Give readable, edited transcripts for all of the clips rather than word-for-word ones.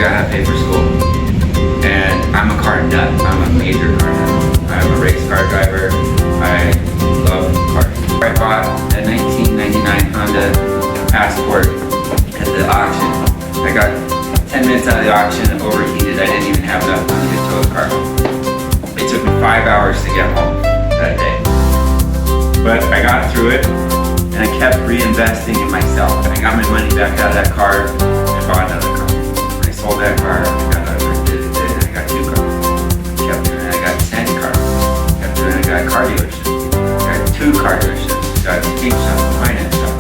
figure out how to pay for school. And I'm a car nut. I'm a major car nut. I'm a race car driver. I love cars. I bought a 1999 Honda Passport at the auction. I got 10 minutes out of the auction, overheated. I didn't even have enough money to tow the car home. It took me 5 hours to get home that day. But I got through it, and I kept reinvesting in myself. I got my money back out of that car and bought another car. When I sold that car, I got another car. I got 2 cars. Kept doing it. I got 10 cars. Kept doing it. I got a car dealership. I got 2 car dealerships. I got a paint shop, a finance shop,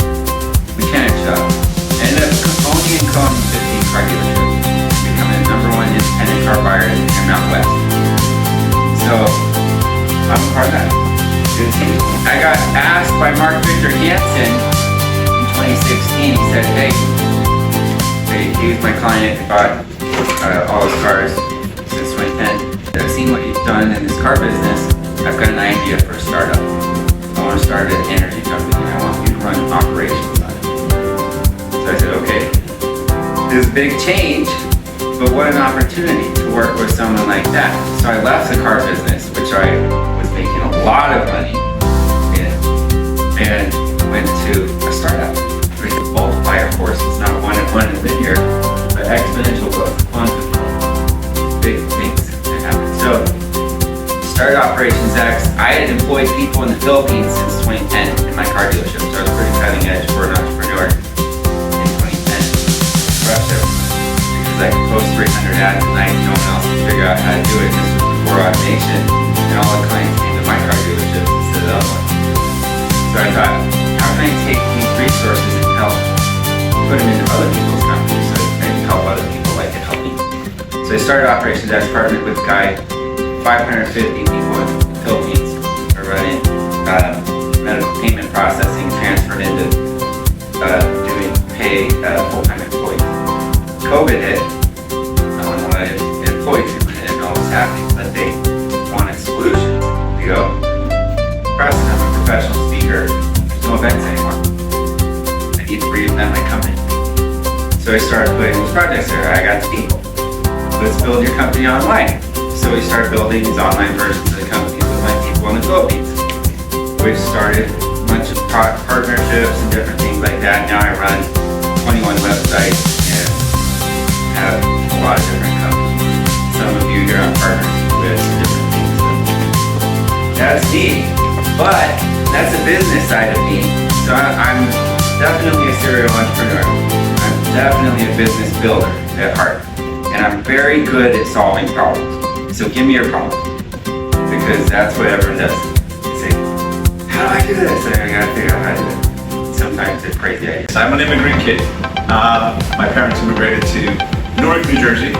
mechanic shop. I ended up owning and co-owning 15 car dealerships, becoming the #1 independent car buyer in Mountain West. So, I'm a car guy. I got asked by Victor Hansen in 2016. He said, hey, he was my client. He bought all his cars since 2010. I've seen what you've done in this car business. I've got an idea for a startup. I want to start an energy company. I want you to run operations on it. So I said, okay, this is a big change, but what an opportunity to work with someone like that. So I left the car business, which I was making a lot of money in, and went to a startup. With multiplier forces, not 1 and 1 in linear, but exponential growth, quantum growth. Big things that happen. So, started Operations X. I had employed people in the Philippines since 2010 in my car dealership, so I was pretty cutting edge for an entrepreneur in 2010. Crushed it. I could post 300 ads a night, no one else could figure out how to do it. This was before automation, and all the clients came to my car dealership instead of the other one. So I thought, how can I take these resources and help put them into other people's companies so I can help other people like it help me? So I started Operations X, partnered with a guy, 550 people in the Philippines are running medical payment processing, transferred into doing pay full-time employees. COVID hit, no one wanted employees, they didn't know what was happening, but they wanted solutions. We go, Preston, I'm a professional speaker, there's no events anymore. I need to reinvent my company. So I started putting these projects there. I got the people. Let's build your company online. So we started building these online versions of the companies with my people in the Philippines. We started a bunch of partnerships and different things like that. Now I run 21 websites and have a lot of different companies. Some of you here are partners with different things. That's me, but that's the business side of me. So I'm definitely a serial entrepreneur. I'm definitely a business builder at heart. And I'm very good at solving problems. So give me your problem. Because that's what everyone does. They say, how do I do this? And I gotta figure out how to do it. Sometimes it's crazy ideas. I'm an immigrant kid. My parents immigrated to Newark, New Jersey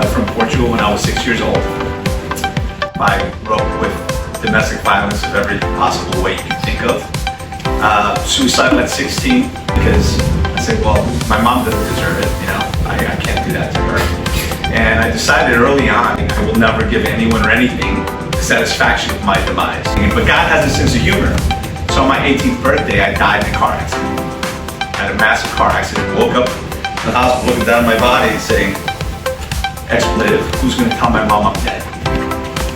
from Portugal when I was 6 years old. I grew up with domestic violence of every possible way you can think of. Suicidal at 16 because I said, well, my mom doesn't deserve it, you know, I can't do that to her. And I decided early on I will never give anyone or anything the satisfaction of my demise. But God has a sense of humor. So on my 18th birthday, I died in a car accident. I had a massive car accident. Woke up in the hospital looking down at my body and saying, expletive, who's going to tell my mom I'm dead?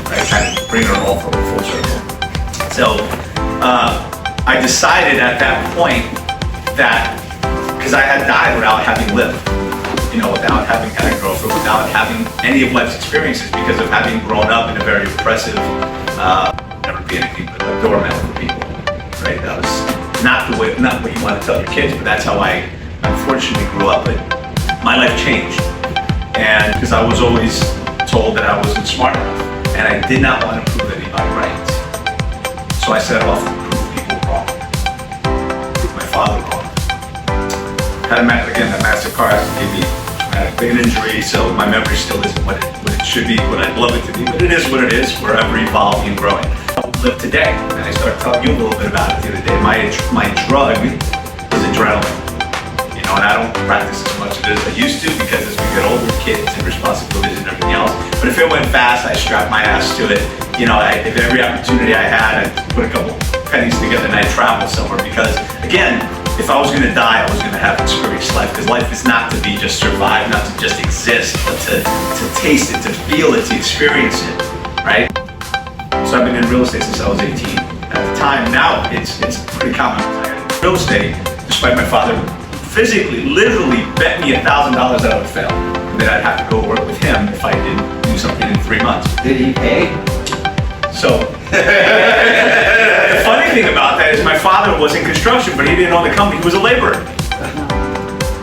Right? Trying to bring her all from a full circle. So I decided at that point that, because I had died without having lived, you know, without having had a girlfriend, without having any of life's experiences, because of having grown up in a very oppressive, never be anything but a doormat for people, right? That was not what you want to tell your kids, but that's how I unfortunately grew up. But my life changed, and because I was always told that I wasn't smart enough, and I did not want to prove anybody right. So I set off to prove people wrong, prove my father wrong. Had a massive car accident gave me a brain injury, so my memory still isn't what it should be, what I'd love it to be, but it is what it is. We're ever evolving and growing. I live today, and I started telling you a little bit about it the other day. My drug is adrenaline, you know, and I don't practice as much of it as I used to because as we get older, kids and responsibilities and everything else. But if it went fast, I strapped my ass to it. You know, if every opportunity I had, I'd put a couple pennies together and I'd travel somewhere because, again, if I was going to die, I was going to have experienced life, because life is not to be just survive, not to just exist, but to taste it, to feel it, to experience it, right? So I've been in real estate since I was 18. At the time, now it's pretty common. Real estate, despite my father physically, literally bet me $1,000 that I would fail, and that I'd have to go work with him if I didn't do something in 3 months. Did he pay? So, the funny thing about that is my father was in construction, but he didn't own the company. He was a laborer.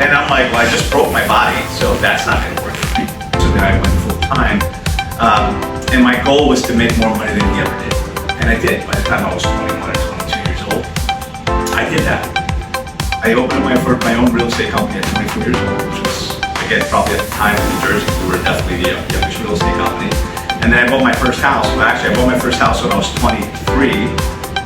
And I'm like, well, I just broke my body, so that's not going to work for me. So then I went full time. And my goal was to make more money than he ever did. And I did. By the time I was 21 or 22 years old, I did that. I opened my own real estate company at 24 years old, which was, again, probably at the time in New Jersey, we were definitely the youngest real estate company. And then I bought my first house. Well, actually, I bought my first house when I was 23.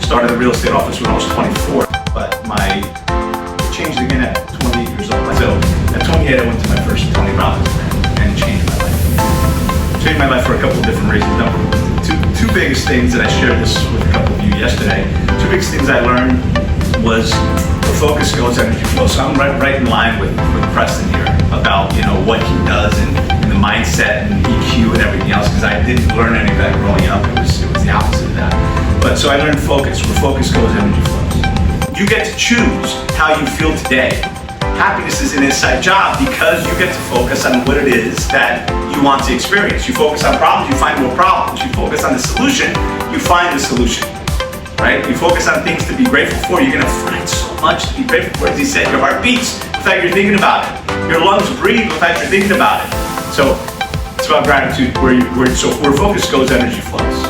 Started the real estate office when I was 24. But it changed again at 28 years old. So at 28, I went to my first Tony Robbins event, and it changed my life. It changed my life for a couple of different reasons. Two biggest things, and I shared this with a couple of you yesterday. Two biggest things I learned was the focus goes energy flow. So I'm right in line with Preston here about what he does and the mindset and EQ and everything else, because I didn't learn any of that growing up. It was the opposite of that. But so I learned focus. Where focus goes, energy flows. You get to choose how you feel today. Happiness is an inside job because you get to focus on what it is that you want to experience. You focus on problems, you find more problems. You focus on the solution, you find the solution. Right? You focus on things to be grateful for, you're going to find so much to be grateful for. As he said, your heart beats without you thinking about it. Your lungs breathe without you thinking about it. So it's about gratitude. So where focus goes, energy flows.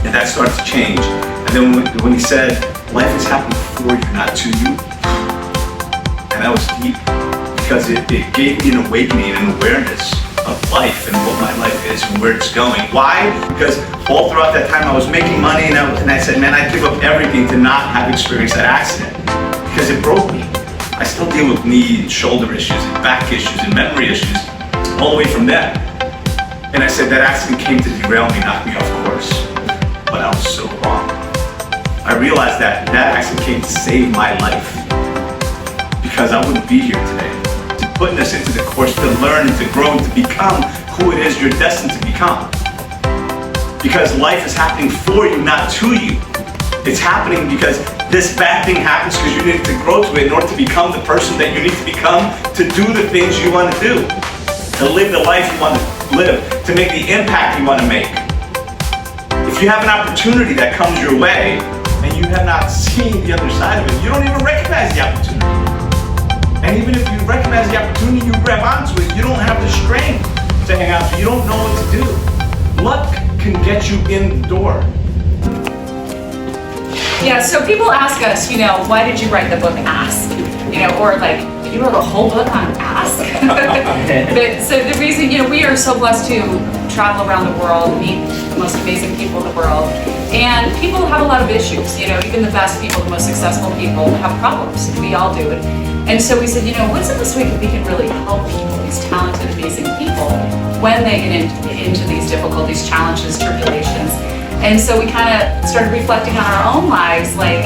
And that starts to change. And then when he said, life is happening for you, not to you. And that was deep, because it gave me an awakening and awareness of life and what my life is and where it's going. Why? Because all throughout that time I was making money, and I said, man, I'd give up everything to not have experienced that accident, because it broke me. I still deal with knee and shoulder issues and back issues and memory issues all the way from then. And I said that accident came to derail me, knock me off course. But I was so wrong. I realized that accident came to save my life, because I wouldn't be here today. To putting us into the course to learn and to grow and to become who it is you're destined to become. Because life is happening for you, not to you. It's happening because this bad thing happens because you need to grow to it in order to become the person that you need to become, to do the things you want to do, to live the life you want to live, to make the impact you want to make. If you have an opportunity that comes your way and you have not seen the other side of it, you don't even recognize the opportunity. And even if you recognize the opportunity, you grab onto it, you don't have the strength to hang out, so you don't know what to do. Luck can get you in the door. Yeah, so people ask us, why did you write the book Ask? Or like, you wrote a whole book on Ask? So the reason, we are so blessed to travel around the world, meet the most amazing people in the world. And people have a lot of issues, even the best people, the most successful people have problems. We all do it. And so we said, what's the best way that we can really help people, these talented, amazing people, when they get into these difficulties, challenges, tribulations. And so we kind of started reflecting on our own lives, like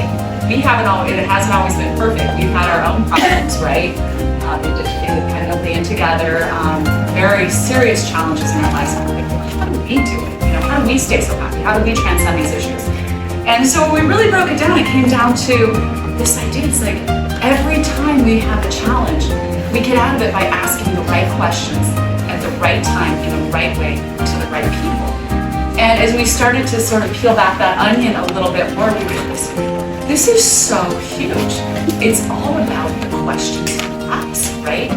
it hasn't always been perfect. We've had our own problems, right? Kind of being together, very serious challenges in our lives. Like, how do we do it? How do we stay so happy? How do we transcend these issues? And so when we really broke it down, it came down to this idea. It's like every time we have a challenge, we get out of it by asking the right questions at the right time in the right way to the right people. And as we started to sort of peel back that onion a little bit more, we realized this is so huge. It's all about the questions you ask, right?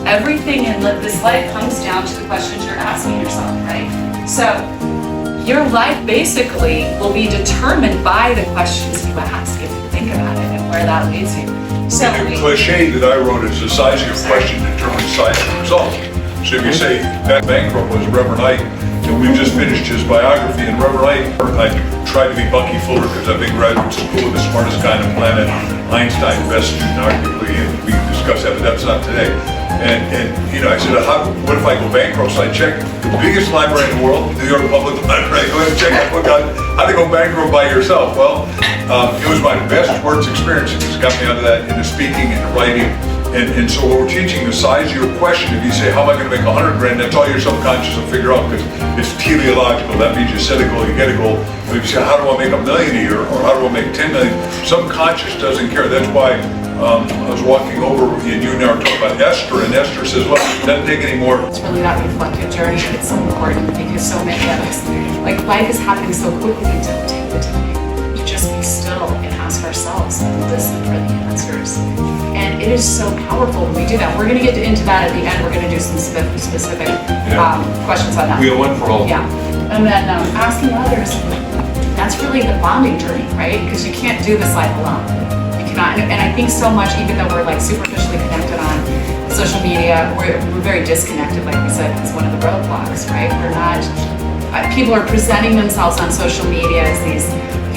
Everything in this life comes down to the questions you're asking yourself, right? So your life basically will be determined by the questions you ask if you think about it and where that leads you. So the cliche that I wrote is the size of your question determines the size of the result. So if you say that bankrupt was Reverend Ike, and we've just finished his biography, and Reverend Ike, I tried to be Bucky Fuller because I've been graduate school with the smartest guy on the planet, Einstein, best student arguably, and we can discuss that, but that's not today. And I said, what if I go bankrupt? So I checked the biggest library in the world, New York Public Library. Go ahead and check that book out, How to Go Bankrupt by Yourself. Well, it was my best words experience. It's got me out of that into speaking and writing. And so we're teaching the size of your question. If you say, how am I going to make 100 grand? That's all your subconscious will figure out, because it's teleological. That means you set a goal, you get a goal. But if you say, how do I make $1 million a year? Or how do I make 10 million? Subconscious doesn't care. That's why I was walking over, and you and I were talking about Esther, and Esther says, well, it doesn't take any more. It's really that reflective journey that's so important, because so many of us, like, life is happening so quickly, we don't take the time to just be still and ask ourselves, listen for the answers. And it is so powerful when we do that. We're going to get into that at the end. We're going to do some specific questions on that. We have one for all. Yeah. And then asking others, that's really the bonding journey, right? Because you can't do this life alone. You cannot. And I think so much, even though we're like superficially connected on social media, we're very disconnected, like we said, it's one of the roadblocks, right? We're not, people are presenting themselves on social media as these,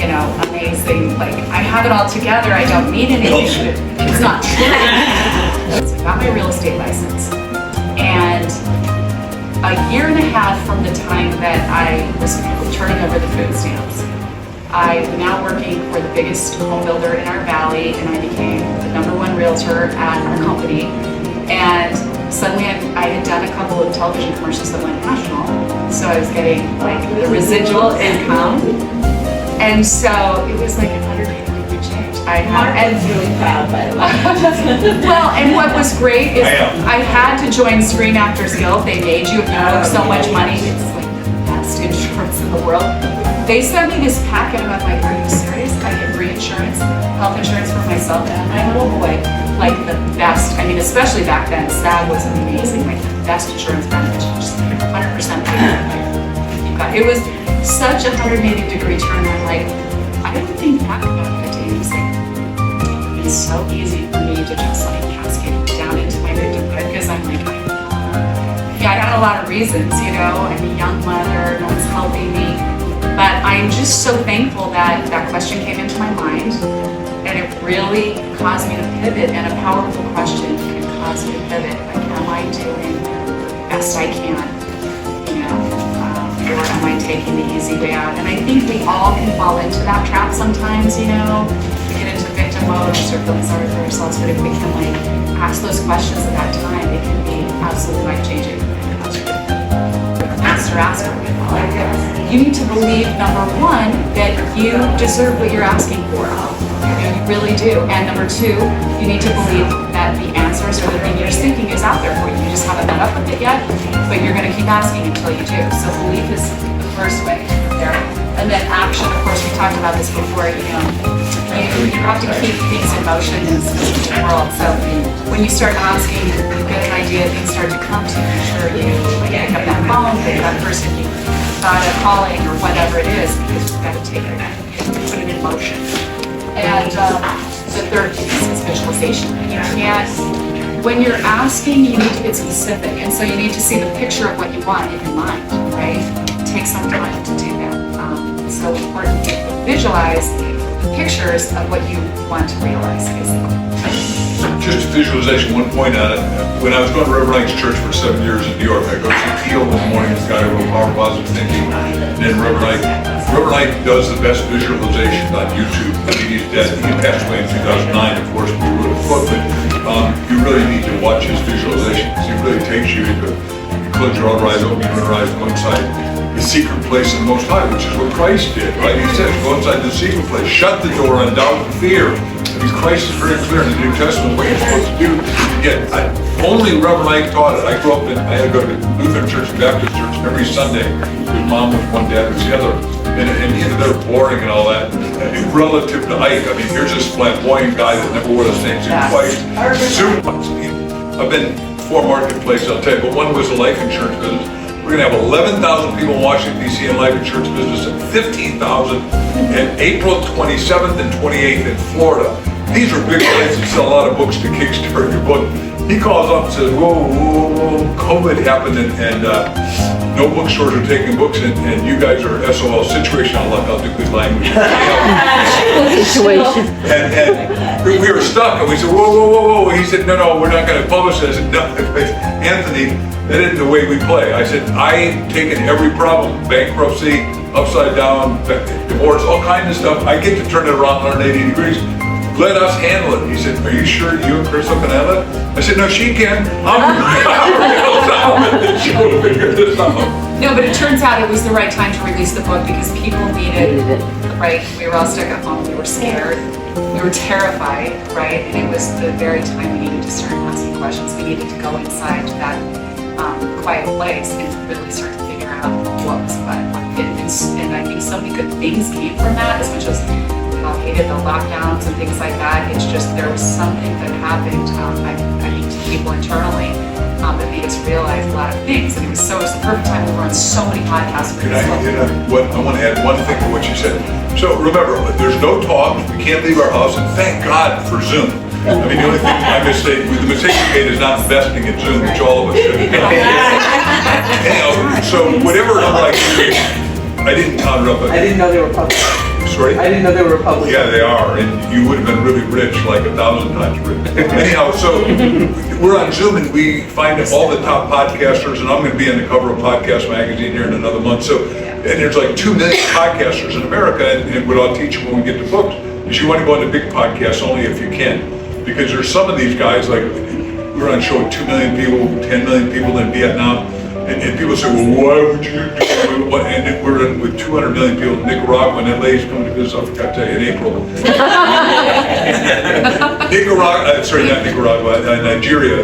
amazing, like, I have it all together, I don't need anything. It's not true. So I got my real estate license. And a year and a half from the time that I was turning over the food stamps, I'm now working for the biggest home builder in our valley, and I became the #1 realtor at our company. And suddenly I had done a couple of television commercials that went national, so I was getting like the residual income. And so it was like a 180-degree change. Mark's really proud, by the way. Well, and what was great is I had to join Screen Actors Guild. They made you, if you book so much money, it's like the best insurance in the world. They sent me this packet, and I'm like, are you serious? I get reinsurance, health insurance for myself and my little boy. Like the best, I mean, especially back then, SAG was amazing, like the best insurance benefits, just 100% paid. It was such a 180-degree turn. I'm like, I don't think that benefit to anything. It's so easy for me to just like cascade down into my victimhood, because I'm like, I got a lot of reasons, I'm a young mother, no one's helping me. But I'm just so thankful that that question came into my mind, and it really caused me to pivot, and a powerful question can cause me to pivot. Like, am I doing the best I can? Or am I taking the easy way out? And I think we all can fall into that trap sometimes, we get into victim mode or feeling sorry for ourselves, but if we can like ask those questions at that time, it can be absolutely life-changing. Asker. You need to believe, #1, that you deserve what you're asking for. You really do. And #2, you need to believe that the answers or the thing you're seeking is out there for you. You just haven't met up with it yet, but you're going to keep asking until you do. So belief is the first way there. And then action, of course, we talked about this before, you have to keep things in motion in this world. So when you start asking, you get an idea, things start to come to you. Sure, you pick up that phone, pick up that person you thought of calling, or whatever it is, because you've got to take it and put it in motion. And the third piece is visualization. You can't, when you're asking, you need to get specific. And so you need to see the picture of what you want in your mind, right? Take some time to do that. It's so important to visualize the pictures of what you want to realize, basically. Just a visualization, one point on it. When I was going to Reverend Knight's church for 7 years in New York, I go see Teal in the morning, this guy who wrote Power Positive Thinking, and then Reverend Knight does the best visualization on YouTube. I mean, he's dead. He passed away in 2009, of course, we wrote a book, but you really need to watch his visualization, because he really takes you into, you close your eyes, open your eyes, go inside the secret place of the Most High, which is what Christ did, right? He says, go inside the secret place, shut the door on doubt and fear. I mean, Christ is very clear in the New Testament what you're supposed to do. Only Reverend Knight taught it. I grew up I had to go to Lutheran Church and Baptist Church every Sunday. His mom was one, dad was the other. And they're boring and all that. And relative to Ike, I mean, here's this flamboyant guy that never wore the same suit twice. I've been 4 marketplaces, I'll tell you, but one was the life insurance business. We're going to have 11,000 people in Washington, D.C. in life insurance business, and 15,000 in April 27th and 28th in Florida. These are big places that sell a lot of books to kickstart your book. He calls up and says, whoa, COVID happened, and no bookstores are taking books, and you guys are SOL, situational luck, I'll do good language. Situation. And we were stuck, and we said, whoa, whoa, whoa, whoa. He said, no, we're not gonna publish this. I said, no, Anthony, that isn't the way we play. I said, I've taken every problem, bankruptcy, upside down, divorce, all kinds of stuff. I get to turn it around 180 degrees. Let us handle it. He said, are you sure you and Crystal can handle it? I said, no, she can. She will figure this out. No, but it turns out it was the right time to release the book because people needed, right? We were all stuck at home. We were scared. We were terrified, right? And it was the very time we needed to start asking questions. We needed to go inside to that quiet place and really start to figure out what was what. And I think so many good things came from that, as much as we all hated the lockdowns and things like that. It's just there was something that happened, I think, to people internally that made us realize a lot of things. And it was the perfect time. We were on so many podcasts. I want to add one thing to what you said. So remember, there's no talk. We can't leave our house, and thank God for Zoom. I mean, the only thing the mistake we made is not investing in Zoom, which all of us should. Anyhow, so whatever I'm like, I didn't counter up. I didn't know they were public. Sorry? I didn't know they were public. Yeah, they are, and you would have been really rich, like 1,000 times rich. Anyhow, so we're on Zoom, and we find all the top podcasters, and I'm going to be on the cover of Podcast Magazine here in another month. So, and there's like 2 million podcasters in America, and what I'll teach you when we get the books is you want to go into big podcasts only if you can, because there's some of these guys, like we're on a show with 2 million people, 10 million people in Vietnam. And people say, well, why would you do it? And we're in with 200 million people in Nicaragua, and LA is coming to visit, I forgot to tell you, in April. Nigeria.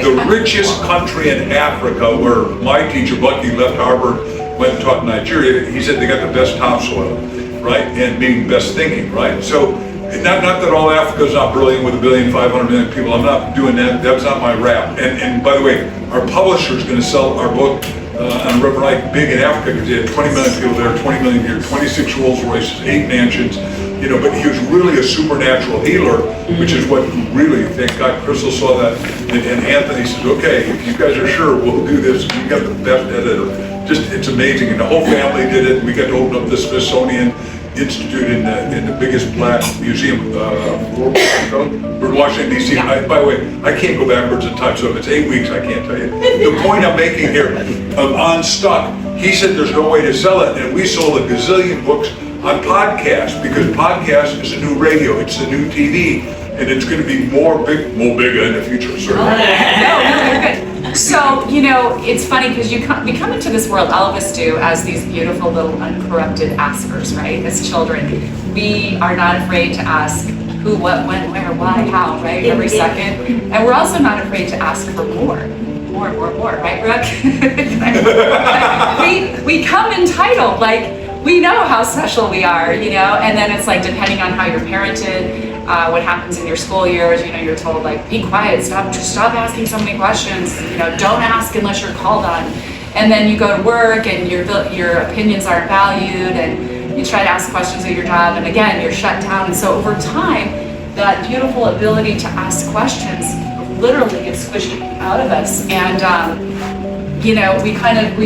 The richest country in Africa, where my teacher, Bucky, left Harvard, went and taught in Nigeria. He said they got the best topsoil, right? And meaning best thinking, right? So, not that all Africa is not brilliant with 1,500,000,000 people. I'm not doing that. That's not my rap. And by the way, our publisher is going to sell our book on River Night big in Africa because they had 20 million people there, 20 million here, 26 Rolls Royces, 8 mansions. You know, but he was really a supernatural healer, which is what really, thank God, Crystal saw that. And Anthony says, okay, if you guys are sure, we'll do this. We got the best editor. Just, it's amazing. And the whole family did it. We got to open up the Smithsonian Institute in the biggest black museum in Washington, D.C. By the way, I can't go backwards in time, so if it's 8 weeks, I can't tell you. The point I'm making here, on Stuck, he said there's no way to sell it, and we sold a gazillion books on podcast, because podcast is a new radio, it's the new TV, and it's going to be more bigger in the future, certainly. No, you're good. So, you know, it's funny because we come into this world, all of us do, as these beautiful little uncorrupted askers, right? As children, we are not afraid to ask who, what, when, where, why, how, right? Every second. And we're also not afraid to ask for more, right, Brooke? we come entitled, like, we know how special we are, you know, and then it's like, depending on how you're parented, what happens in your school years, you know, you're told like, be quiet, stop asking so many questions, you know, don't ask unless you're called on. And then you go to work and your opinions aren't valued, and you try to ask questions at your job, and again, you're shut down. And so over time, that beautiful ability to ask questions literally gets squished out of us. And, you know, we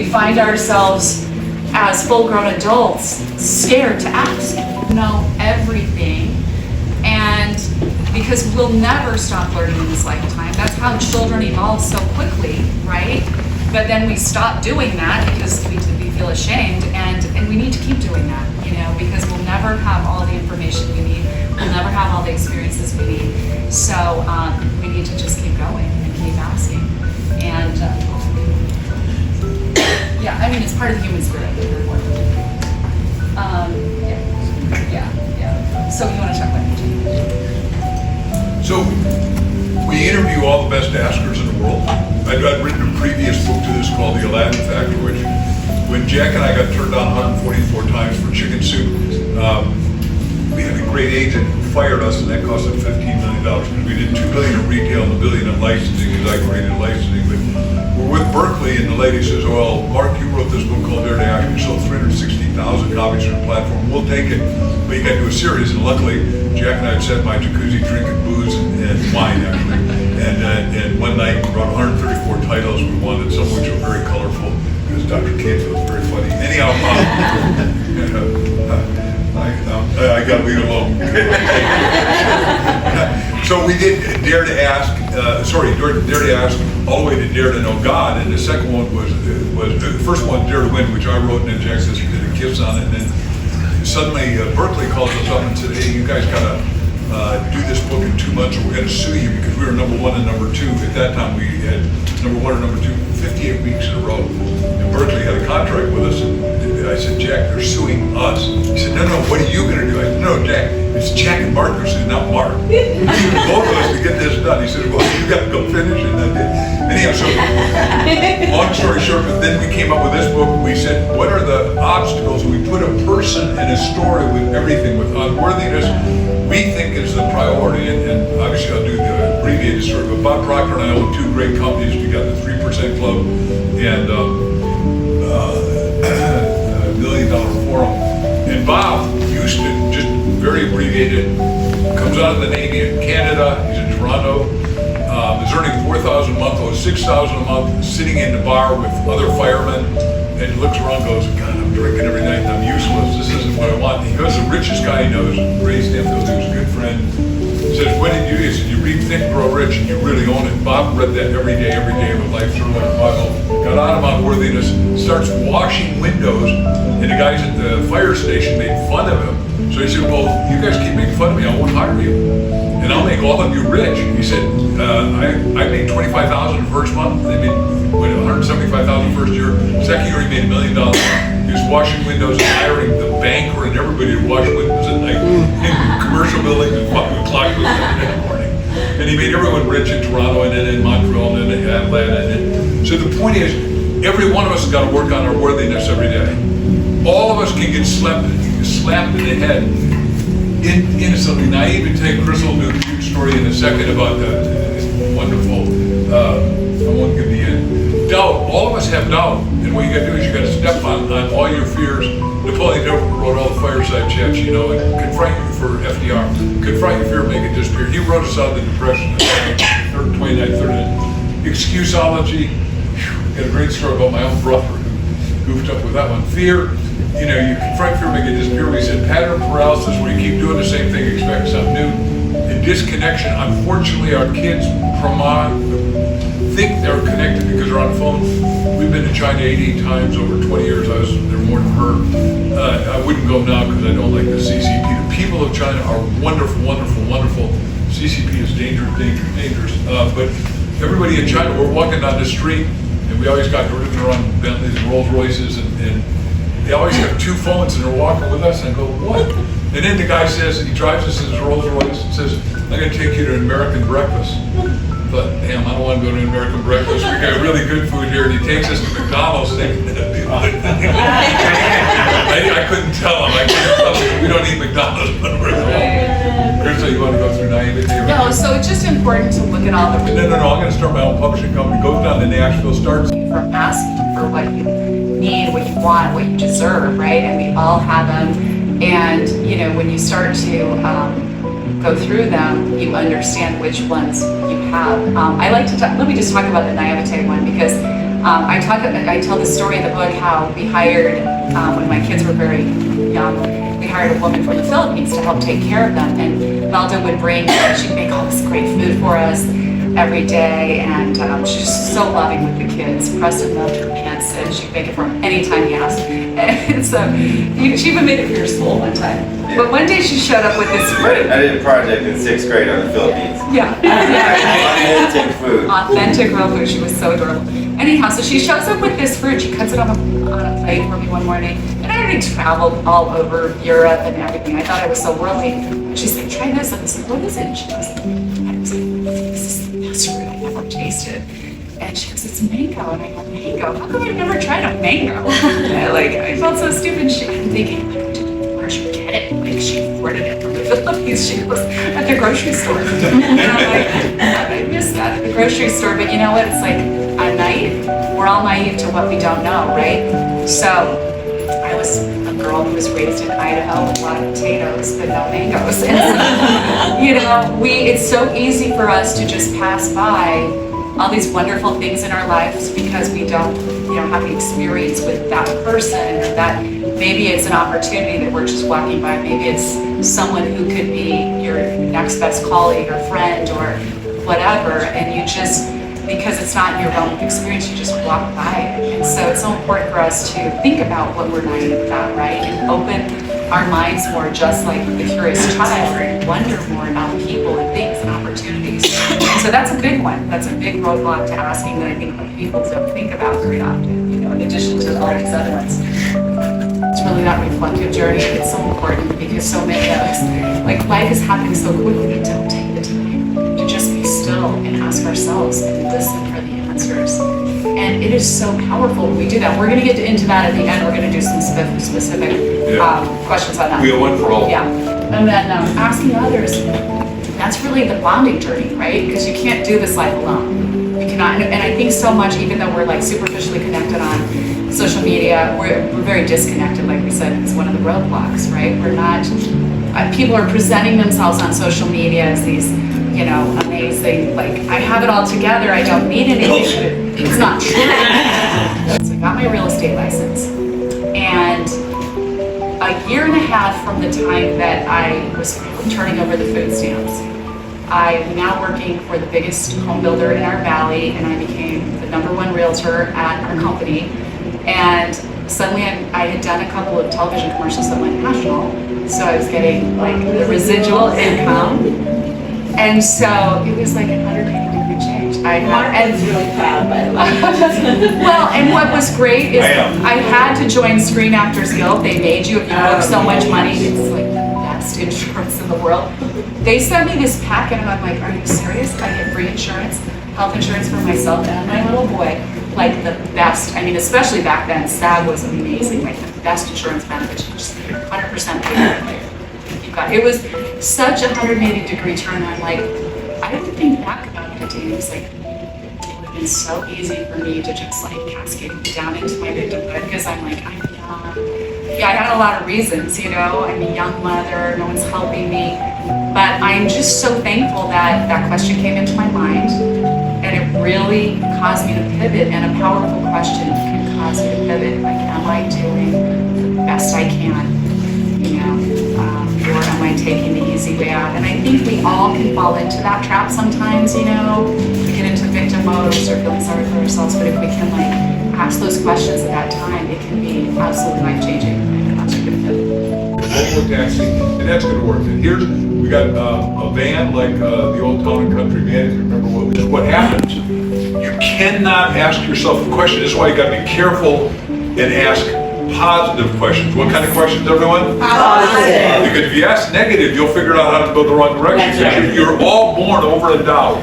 find ourselves as full-grown adults scared to ask, know everything. And because we'll never stop learning in this lifetime. That's how children evolve so quickly, right? But then we stop doing that because we feel ashamed, and we need to keep doing that, you know, because we'll never have all the information we need. We'll never have all the experiences we need. So we need to just keep going and keep asking. And yeah, I mean, it's part of the human spirit. Yeah. So you want to talk about it? So we interview all the best askers in the world. I'd written a previous book to this called The Aladdin Factor, which when Jack and I got turned down 144 times for chicken soup, we had a great agent who fired us, and that cost him $15 million because we did $2 billion in retail and $1 billion in licensing, because I created licensing. But we're with Berkeley, and the lady says, well, Mark, you wrote this book called Dare to Ask. You sold 360,000 copies on the platform. We'll take it, but you got to do a series. And luckily, Jack and I had set my jacuzzi drinking booze and wine, actually. And one night, we brought 134 titles we wanted, some of which were very colorful, because Dr. So we did Dare to Ask, Dare to Ask, all the way to Dare to Know God, and the second one was the first one, Dare to Win, which I wrote, and then Jack says did a kiss on it, and then suddenly Berkeley calls us up and said, hey, you guys gotta do this book in 2 months or we're gonna sue you, because we were number 1 and number 2. At that time we had number 1 and number 2 58 weeks in a row. And Berkeley had a contract with us, and I said, Jack, they're suing us. He said, no, what are you gonna do? I said, no, Jack, it's Jack and Mark who sued, not Mark. We sued both of us to get this done. He said, well, you gotta go finish it, and I did. Anyhow, so long story short, but then we came up with this book. We said, what are the obstacles? We put a person and a story with everything, with unworthiness, we think is the priority, and obviously I'll do the abbreviated story, but Bob Proctor and I own 2 great companies. We got the 3% Club and $1 Million Forum. And Bob used to, just very abbreviated, comes out of the Navy in Canada, he's in Toronto, is earning $4,000 a month, owes $6,000 a month, sitting in the bar with other firemen, and looks around and goes, God, I'm drinking every night and I'm useless, this isn't what I want. And he goes, the richest guy he knows, Ray Stanfield, who's a good friend, says, what did you do? He said, you read Think and Grow Rich and you really own it. Bob read that every day of his life, sort of like a Bible, got out of unworthiness, starts washing windows, and the guys at the fire station made fun of him. So he said, well, you guys keep making fun of me, I won't hire you. And I'll make all of you rich. He said, I made $25,000 the first month. They made $175,000 first year. Second year he made $1 million. He was washing windows and hiring the banker and everybody to wash windows at night in commercial buildings at 5 o'clock in the morning. And he made everyone rich in Toronto and then in Montreal and then in Atlanta. So the point is, every one of us has got to work on our worthiness every day. All of us can get slapped in the head innocently, naive, and take Crystal to a huge story in a second about the wonderful, I won't give the end. Doubt, all of us have doubt, and what you gotta do is you gotta step on all your fears. Napoleon Hill wrote all the fireside chats, you know, and confront you for FDR. Confront your fear, make it disappear. He wrote us out of the depression, 29th, 30th. Excuseology, got a great story about my own brother who goofed up with that one. Fear, you know, you confront fear, make it disappear. We said pattern paralysis, where you keep doing the same thing, expect something new. And disconnection, unfortunately, our kids think they're connected because they're on the phone. We've been to China 88 times over 20 years. I was there more than her. I wouldn't go now because I don't like the CCP. The people of China are wonderful, wonderful, wonderful. CCP is dangerous. But everybody in China, we're walking down the street, and we always got rid of their own Bentleys and Rolls Royces, and they always have 2 phones, and they're walking with us, and I go, what? And then the guy says, he drives us in his Rolls Royce, and says, I'm going to take you to an American breakfast. But damn, I don't want to go to an American breakfast. We got really good food here, and he takes us to McDonald's. I couldn't tell him. We don't eat McDonald's when we're home. Crystal, you want to go through naivety? No, so it's just important to look at all the. No, I'm going to start my own publishing company. Goes down to Nashville, starts. From asking for what you need, what you want, what you deserve, right? And we all have them. And you know, when you start to go through them, you understand which ones you have. I like to let me just talk about the naivete one, because I tell the story in the book how we hired, when my kids were very young, we hired a woman from the Philippines to help take care of them. And Melda would she'd make all this great food for us every day, and she's just so loving with the kids. Preston loved her pants, and she'd make it for him anytime he asked. And so she even made it for your school one time. Yeah. But one day she showed up with this fruit. I did a project in 6th grade on the Philippines. Yeah. Authentic food. Authentic real food. She was so adorable. Anyhow, so she shows up with this fruit. She cuts it on a plate for me one morning. And I already traveled all over Europe and everything. I thought I was so worldly. She's like, try this. And I said, what is it? And she goes, this is the best fruit I've ever tasted. And she goes, it's mango. And I go, mango? How come I've never tried a mango? I felt so stupid. I'm thinking, where should we get it? Like, she ordered it from the Philippines. She goes, at the grocery store. And I'm like, I missed that at the grocery store. But you know what? It's like, I'm naive. We're all naive to what we don't know, right? So I was a girl who was raised in Idaho with a lot of potatoes, but no mangoes. And so, you know, it's so easy for us to just pass by all these wonderful things in our lives because we don't having experience with that person, or that maybe it's an opportunity that we're just walking by. Maybe it's someone who could be your next best colleague or friend or whatever, and you just, because it's not your own experience, you just walk by it. And so it's so important for us to think about what we're naive about, right? And open our minds more, just like the curious child, and wonder more about people and things and opportunities. And so that's a big one. That's a big roadblock to asking that I think people don't think about very often, in addition to all these other ones. It's really that reflective journey. It's so important because so many of us, like, life is happening so quickly, we don't take the time to just be still and ask ourselves and listen for the answers. And it is so powerful when we do that. We're going to get into that at the end. We're going to do some specific questions on that. We have one for all. Yeah. And then asking others, that's really the bonding journey, right? Because you can't do this life alone. You cannot. And I think so much, even though we're like superficially connected on social media, we're very disconnected, like we said, it's one of the roadblocks, right? We're not, people are presenting themselves on social media as these, amazing, like, I have it all together, I don't need anything. It's not true. So I got my real estate license, and a year and a half from the time that I was turning over the food stamps, I'm now working for the biggest home builder in our valley, and I became the #1 realtor at our company. And suddenly I had done a couple of television commercials that went national, so I was getting like the residual income. And so it was like a 180-degree change. Martin's really proud, by the way. Well, and what was great is I had to join Screen Actors Guild. They made you, if you work so much money, it's like the best insurance in the world. They sent me this packet, and I'm like, are you serious? I get free insurance, health insurance for myself and my little boy. Like the best, I mean, especially back then, SAG was amazing, like the best insurance benefits, you just 100% paid. It was such a 180-degree turn. I'm like, I didn't think back about it, Danny. It's like, it would have been so easy for me to just like cascade down into my victimhood, because I'm like, I'm young. Yeah, I had a lot of reasons, I'm a young mother, no one's helping me. But I'm just so thankful that that question came into my mind, and it really caused me to pivot. And a powerful question can cause you to pivot. Like, am I doing the best I can? Or am I taking the easy way out? And I think we all can fall into that trap sometimes, we get into victim modes or feeling sorry for ourselves. But if we can ask those questions at that time, it can be absolutely life-changing and cause you to pivot. Local taxi, and that's going to work. And here's, we got a van like the old Town and Country van, if you remember what happens. You cannot ask yourself a question. This is why you got to be careful and ask positive questions. What kind of questions, everyone? Positive. Because if you ask negative, you'll figure out how to go the wrong direction. That's right. You're all born over endowed.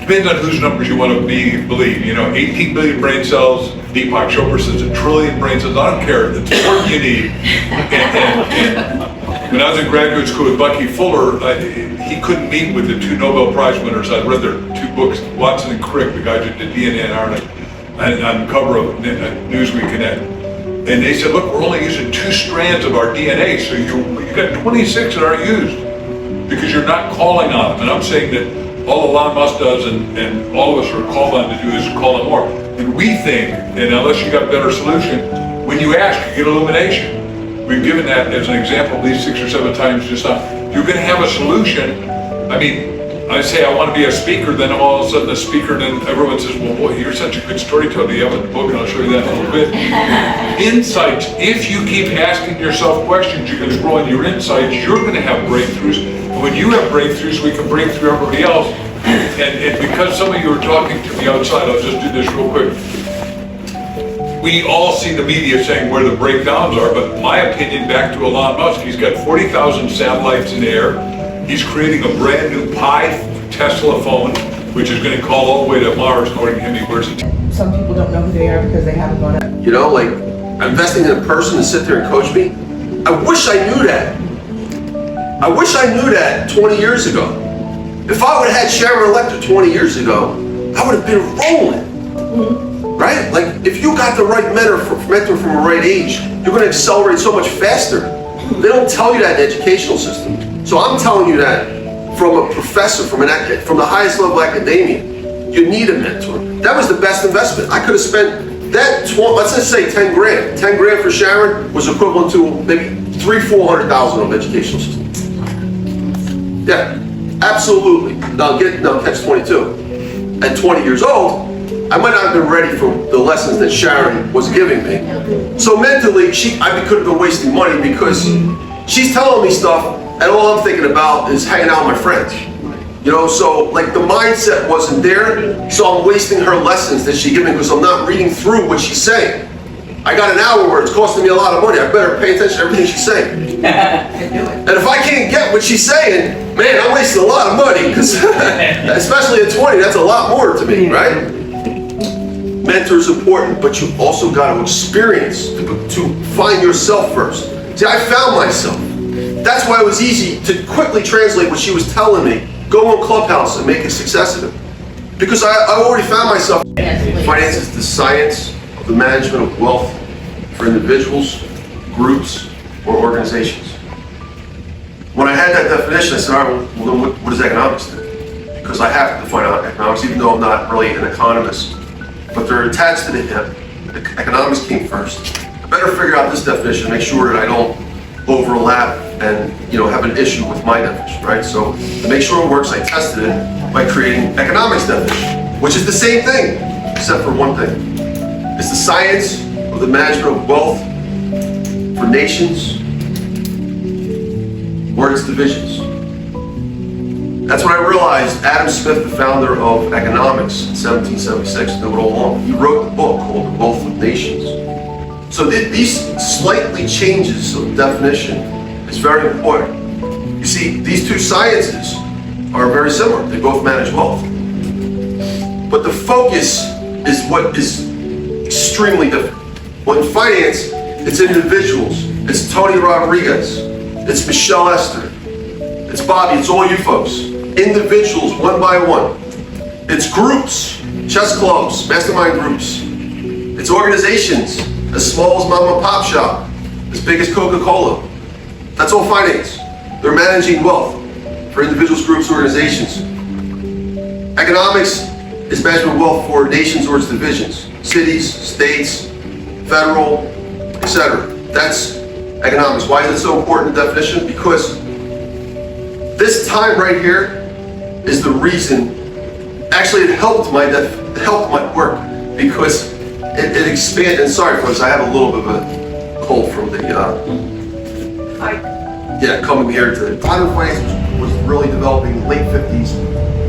Depends on whose numbers you want to believe. 18 billion brain cells. Deepak Chopra says 1 trillion brain cells. I don't care. It's what you need. And when I was in graduate school with Bucky Fuller, he couldn't meet with the 2 Nobel Prize winners. I'd read their 2 books, Watson and Crick, the guys who did DNA and RNA, on the cover of Newsweek Connect. And they said, look, we're only using 2 strands of our DNA, so you got 26 that aren't used because you're not calling on them. And I'm saying that all Elon Musk does and all of us are called on to do is call on more. And we think, and unless you got a better solution, when you ask, you get illumination. We've given that as an example at least 6 or 7 times just now. You're going to have a solution. I mean, I say I want to be a speaker, then I'm all of a sudden a speaker, and then everyone says, well, boy, you're such a good storyteller. You have a book, and I'll show you that in a little bit. Insights. If you keep asking yourself questions, you're going to grow in your insights. You're going to have breakthroughs. And when you have breakthroughs, we can break through everybody else. And because some of you are talking to me outside, I'll just do this real quick. We all see the media saying where the breakdowns are, but my opinion, back to Elon Musk, he's got 40,000 satellites in the air. He's creating a brand new Pi Tesla phone, which is going to call all the way to Mars, according to him. He wears it. Some people don't know who they are because they haven't gone up. Investing in a person to sit there and coach me. I wish I knew that. I wish I knew that 20 years ago. If I would have had Sharon Lechter 20 years ago, I would have been rolling. Right? Like, if you got the right mentor from a right age, you're going to accelerate so much faster. They don't tell you that in the educational system. So I'm telling you that from a professor, from the highest level of academia, you need a mentor. That was the best investment. I could have spent let's just say 10 grand. 10 grand for Sharon was equivalent to maybe $300,000-400,000 of educational system. Yeah, absolutely. Now catch 22. At 20 years old, I might not have been ready for the lessons that Sharon was giving me. So mentally, I could have been wasting money because she's telling me stuff, and all I'm thinking about is hanging out with my friends. You know, so like the mindset wasn't there, so I'm wasting her lessons that she gave me because I'm not reading through what she's saying. I got an hour where it's costing me a lot of money. I better pay attention to everything she's saying. And if I can't get what she's saying, man, I'm wasting a lot of money, because especially at 20, that's a lot more to me, right? Mentor's important, but you also got to experience to find yourself first. See, I found myself. That's why it was easy to quickly translate what she was telling me. Go on Clubhouse and make a success of it. Because I already found myself. Finance is the science of the management of wealth for individuals, groups, or organizations. When I had that definition, I said, all right, well, then what does economics do? Because I have to define economics, even though I'm not really an economist. But they're attached to the hip. Economics came first. I better figure out this definition, make sure that I don't overlap and have an issue with my definition, right? So to make sure it works, I tested it by creating economics definition, which is the same thing, except for one thing. It's the science of the management of wealth for nations or its divisions. That's when I realized Adam Smith, the founder of economics in 1776, knew it all along. He wrote the book called The Wealth of Nations. So these slightly changes of definition is very important. You see, these two sciences are very similar. They both manage wealth. But the focus is what is extremely different. Well, in finance, it's individuals. It's Tony Rodrigues. It's Michelle Esther. It's Bobby. It's all you folks. Individuals, one by one. It's groups, chess clubs, mastermind groups. It's organizations, as small as mom and pop shop, as big as Coca-Cola. That's all finance. They're managing wealth for individuals, groups, organizations. Economics is management of wealth for nations or its divisions, cities, states, federal, etc. That's economics. Why is it so important, the definition? Because this time right here is the reason, actually it helped my work, because it expanded. And sorry folks, I have a little bit of a cold from the coming here to modern finance was really developing in the late 50s,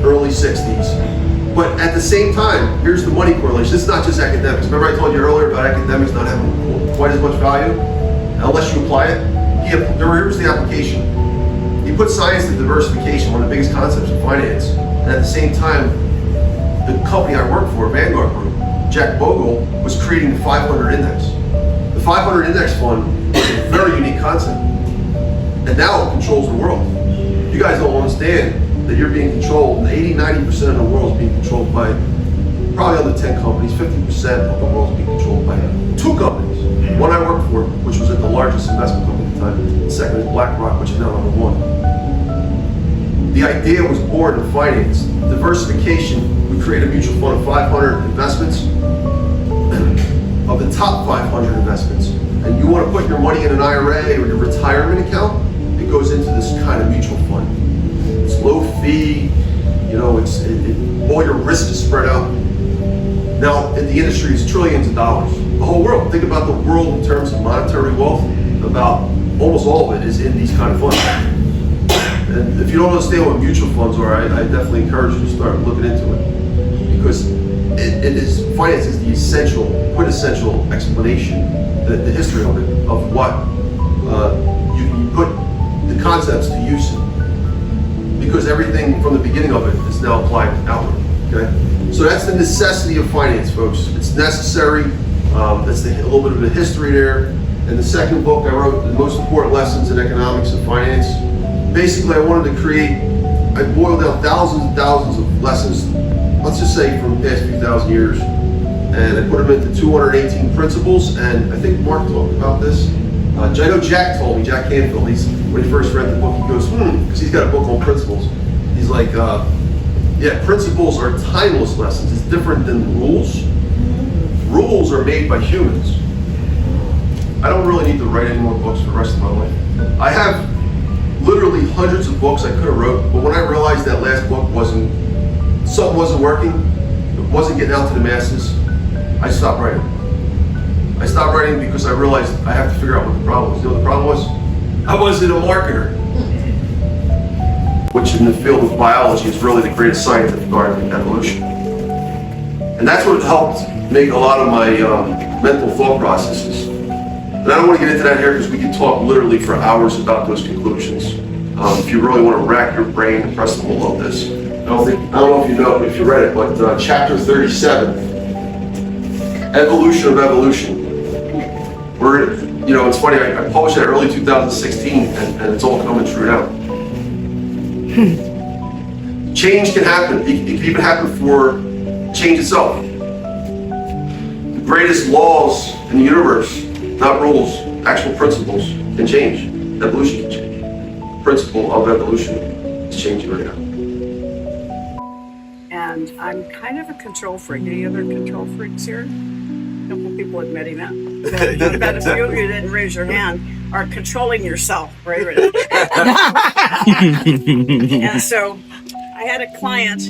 early 60s. But at the same time, here's the money correlation. It's not just academics. Remember I told you earlier about academics not having quite as much value unless you apply it? Here's the application. You put science to diversification, one of the biggest concepts in finance, and at the same time, the company I work for, Vanguard Group, Jack Bogle, was creating the 500 index. The 500 index fund is a very unique concept, and now it controls the world. You guys don't understand that you're being controlled, and 80-90% of the world is being controlled by probably under 10 companies. 50% of the world is being controlled by 2 companies. One I worked for, which was at the largest investment company at the time. The second is BlackRock, which is now number 1. The idea was born in finance. Diversification, we create a mutual fund of 500 investments, of the top 500 investments. And you want to put your money in an IRA or your retirement account, it goes into this kind of mutual fund. It's low fee, all your risk is spread out. Now, in the industry, it's trillions of dollars. The whole world. Think about the world in terms of monetary wealth. About almost all of it is in these kind of funds. And if you don't understand what mutual funds are, I definitely encourage you to start looking into it, because finance is the quintessential explanation, the history of it, of what you put the concepts to use, because everything from the beginning of it is now applied outward. Okay, so that's the necessity of finance, folks. It's necessary. That's a little bit of the history there. And the second book I wrote, The Most Important Lessons in Economics and Finance. Basically, I boiled down thousands and thousands of lessons, let's just say from the past few thousand years, and I put them into 218 principles. And I think Mark talked about this. I know Jack told me, Jack Canfield, when he first read the book, he goes, because he's got a book on principles. He's like, principles are timeless lessons. It's different than rules. rules are made by humans. I don't really need to write any more books for the rest of my life. I have literally hundreds of books I could have wrote, but when I realized that last book something wasn't working, it wasn't getting out to the masses, I stopped writing. I stopped writing because I realized I have to figure out what the problem was. You know what the problem was? I wasn't a marketer. Which in the field of biology is really the greatest scientific art of evolution. And that's what helped make a lot of my mental thought processes. And I don't want to get into that here because we can talk literally for hours about those conclusions. If you really want to rack your brain, and Preston will love this. I don't know if you know, if you read it, but chapter 37, Evolution of Evolution. Where, you know, it's funny, I published that early 2016, and it's all coming true now. Change can happen. It can even happen for change itself. The greatest laws in the universe, not rules, actual principles, can change. Evolution can change. The principle of evolution is changing right now. And I'm kind of a control freak. Any other control freaks here? A couple people admitting that. What about a few of you didn't raise your hand are controlling yourself, right? And so I had a client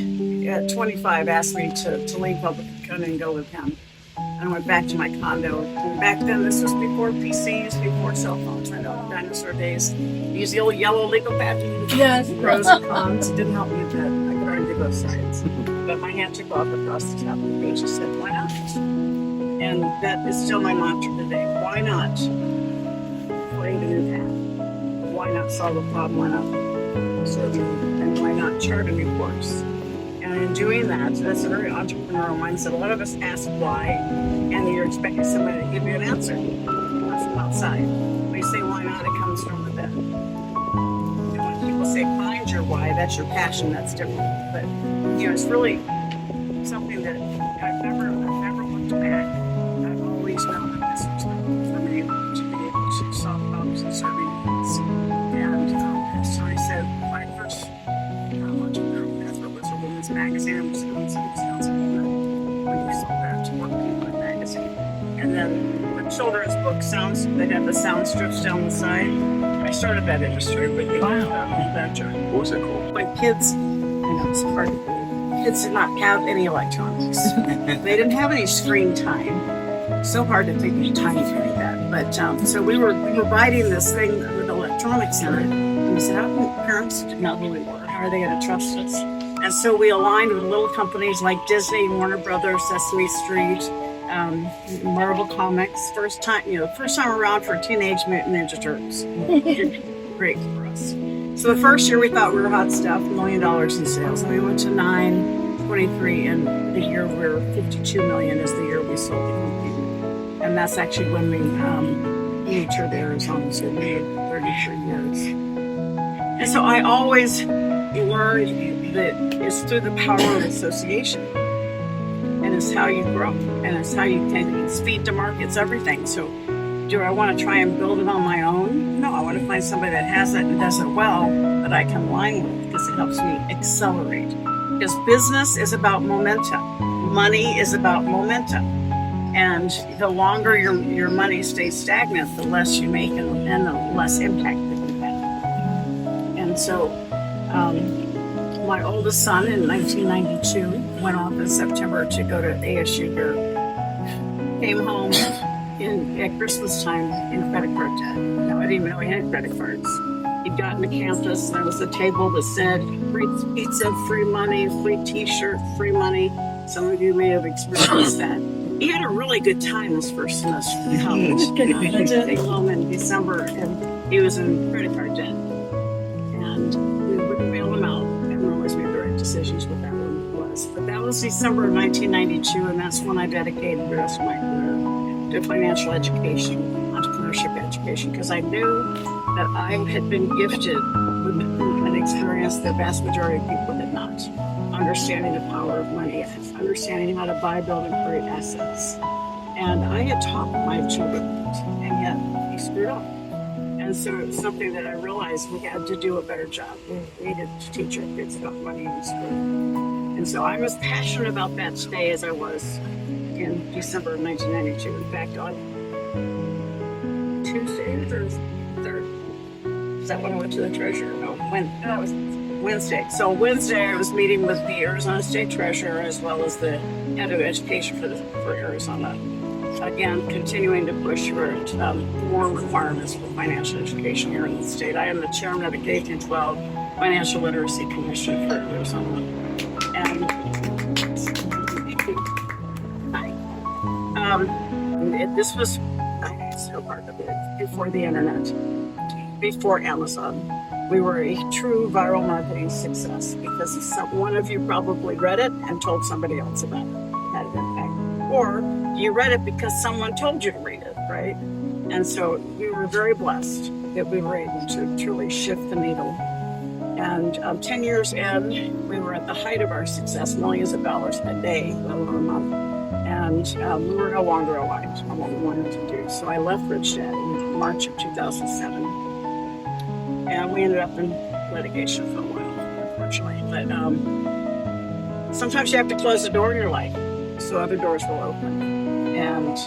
at 25 asked me to leave public accounting and go with him. And I went back to my condo. And back then, this was before PCs, before cell phones. I know, dinosaur days. Use the old yellow legal pad. Yes. Pros and cons. It didn't help me a bit. I could argue both sides. But my hand took off across the top of the page and said, why not? And that is still my mantra today. Why not play the new path? Why not solve a problem? Why not serve? And why not chart a new course? And in doing that, that's a very entrepreneurial mindset. A lot of us ask why, and you're expecting somebody to give you an answer. That's from outside. When you say why not, it comes from within. And when people say find your why, that's your passion, that's different. But you know, it's really something that I've never looked back. I've always known that this was for me to be able to solve problems and serving needs. And so I said, my first entrepreneur, that's what was a women's magazine. I was doing some sales when you sold that to work people in magazine. And then the children's book sounds, they have the sound strips down the side. I started that industry, but you know that journey. What was that called? When kids, I know it's hard to believe, kids did not have any electronics. They didn't have any screen time. So hard to think of time to do that. But so we were providing this thing with electronics in it. And we said, how can parents not really work? How are they going to trust us? And so we aligned with little companies like Disney, Warner Brothers, Sesame Street, Marvel Comics. First time around for Teenage Mutant Ninja Turtles. Great for us. So the first year we thought we were hot stuff, $1 million in sales. And we went to 23, and the year we were 52 million is the year we sold Criniti. And that's actually when we matured Arizona, so we made 33 years. And so I always learned that it's through the power of association. And it's how you grow, and it's how you can speed to markets, everything. So do I want to try and build it on my own? No, I want to find somebody that has it and does it well that I can align with, because it helps me accelerate. Because business is about momentum. Money is about momentum. And the longer your money stays stagnant, the less you make and the less impact that you have. And so my oldest son in 1992 went off in September to go to ASU here. Came home at Christmas time in credit card debt. No, I didn't even know he had credit cards. He'd gotten to campus, and there was a table that said free pizza, free money, free t-shirt, free money. Some of you may have experienced that. He had a really good time this first semester in college. He came home in December, and he was in credit card debt. And we wouldn't bail him out, and we always made the right decisions with that one was. But that was December of 1992, and that's when I dedicated the rest of my career to financial education, entrepreneurship education, because I knew that I had been gifted with an experience that the vast majority of people did not. Understanding the power of money, understanding how to buy, build, and create assets. And I had taught my children, and yet he screwed up. And so it's something that I realized we had to do a better job. We needed to teach our kids about money in school. And so I'm as passionate about that today as I was, in December of 1992. In fact, on Tuesday or third, is that when I went to the treasurer? No, that was Wednesday. So Wednesday, I was meeting with the Arizona State Treasurer as well as the head of education for Arizona. Again, continuing to push for more requirements for financial education here in the state. I am the chairman of the K-12 Financial Literacy Commission for Arizona. And this was so hard to believe, before the internet, before Amazon. We were a true viral marketing success because one of you probably read it and told somebody else about it. Had an impact. Or you read it because someone told you to read it, right? And so we were very blessed that we were able to truly shift the needle. And 10 years in, we were at the height of our success, millions of dollars a day, let alone a month. And we were no longer aligned on what we wanted to do. So I left Rich Dad in March of 2007. And we ended up in litigation for a while, unfortunately. But sometimes you have to close the door in your life so other doors will open. And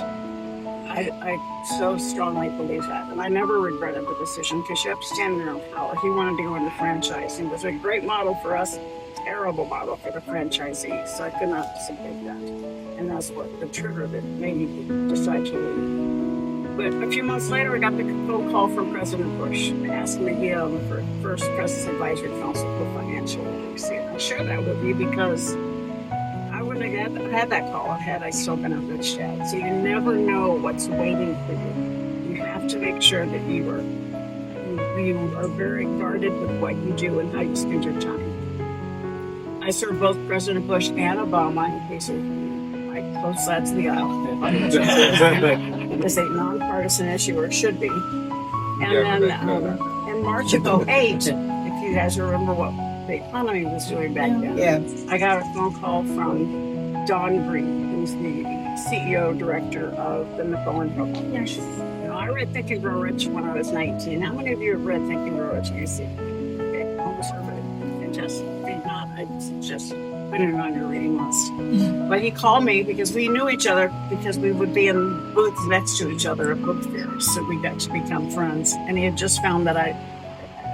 I so strongly believe that. And I never regretted the decision because you have to stand in your own power. He wanted to go into franchising. It was a great model for us, terrible model for the franchisee. So I could not support that. And that's what the trigger that made me decide to leave. But a few months later, I got the phone call from President Bush asking me to be on the first President's Advisory Council for Financial Literacy. And I share that with you because I wouldn't have had that call had I still been a Rich Dad. So you never know what's waiting for you. You have to make sure that you are very guarded with what you do and how you spend your time. I served both President Bush and Obama in case of my close sides of the aisle. It was a nonpartisan issue, or should be. And then in March of 2008, if you guys remember what the economy was doing back then, I got a phone call from Don Green, who's the CEO director of the Napoleon Program. You know, I read Think and Grow Rich when I was 19. How many of you have read Think and Grow Rich? You see, okay, almost everybody. Fantastic. If not, I suggest putting it on your reading list. But he called me because we knew each other because we would be in booths next to each other at book fairs. So we got to become friends. And he had just found that I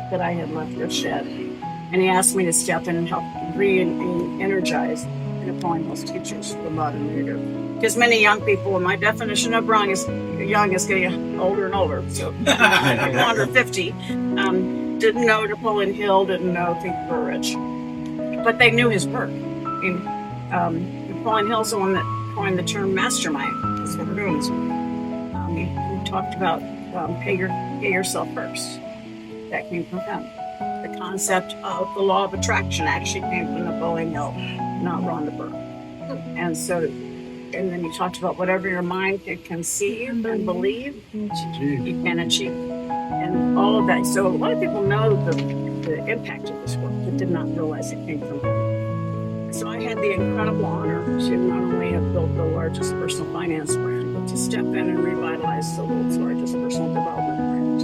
had left Rich Dad. And he asked me to step in and help re-energize Napoleon Hill's teachers for the modern reader. Because many young people, and my definition of young is getting older and older. So under 50, didn't know Napoleon Hill, didn't know Think and Grow Rich. But they knew his work. Napoleon Hill's the one that coined the term mastermind. That's what we're doing this week. He talked about pay yourself first. That came from him. The concept of the law of attraction actually came from Napoleon Hill, not Rhonda Byrne. And then he talked about whatever your mind can conceive and believe, you can achieve. And all of that. So a lot of people know the impact of this work, but did not realize it came from him. So I had the incredible honor to not only have built the largest personal finance brand, but to step in and revitalize the world's largest personal development brand.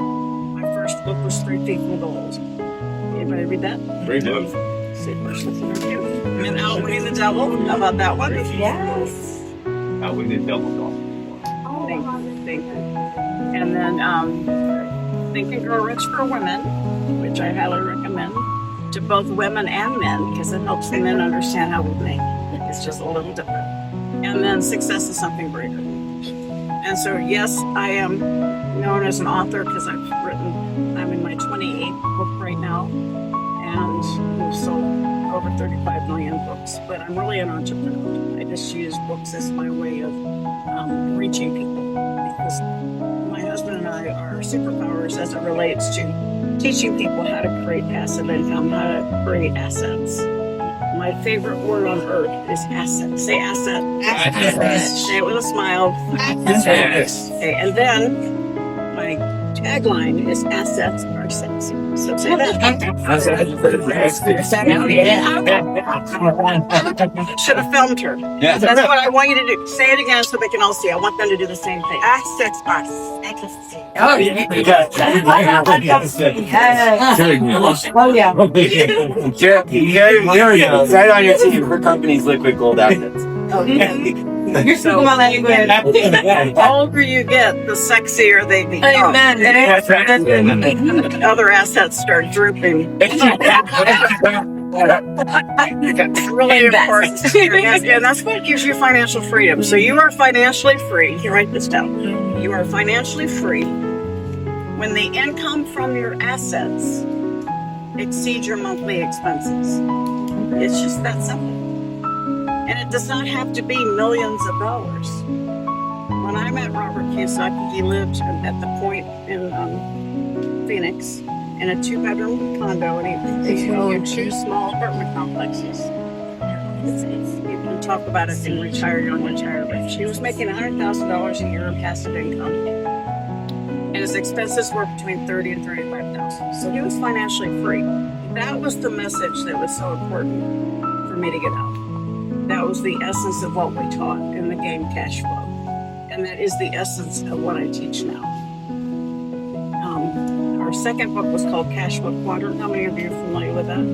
My first book was 3 Feet from Gold. Anybody read that? Great book. And Outwitting the Devil. How about that one? Yes. Outwitting the Devil. Thank you. And then Think and Grow Rich for Women, which I highly recommend to both women and men because it helps the men understand how we think. It's just a little different. And then Success is Something Greater. And so, yes, I am known as an author because I'm in my 28th book right now, and we've sold over 35 million books. But I'm really an entrepreneur. I just use books as my way of reaching people because my husband and I are superpowers as it relates to teaching people how to create passive income, how to create assets. My favorite word on earth is asset. Say asset. Asset. Say it with a smile. Asset. Okay, and then my tagline is assets are sexy. So say that. Should have filmed her. Yeah. That's what I want you to do. Say it again so they can all see. I want them to do the same thing. Assets are sexy. Oh, yeah. Oh, yeah. There you go. Right on your team for company's liquid gold assets. Oh, yeah. You're speaking my language. The older you get, the sexier they become. Amen. Other assets start drooping. It's really important. And that's what gives you financial freedom. So you are financially free. You write this down. You are financially free when the income from your assets exceeds your monthly expenses. It's just that simple. And it does not have to be millions of dollars. When I met Robert Kiyosaki, he lived at the Point in Phoenix in a 2-bedroom condo, and he owned 2 small apartment complexes. You can talk about it in Retire Young, Retire Rich. He was making $100,000 a year in passive income, and his expenses were between $30,000 and $35,000. So he was financially free. That was the message that was so important for me to get out. That was the essence of what we taught in the game Cash Flow, and that is the essence of what I teach now. Our second book was called Cash Flow Quadrant. How many of you are familiar with that?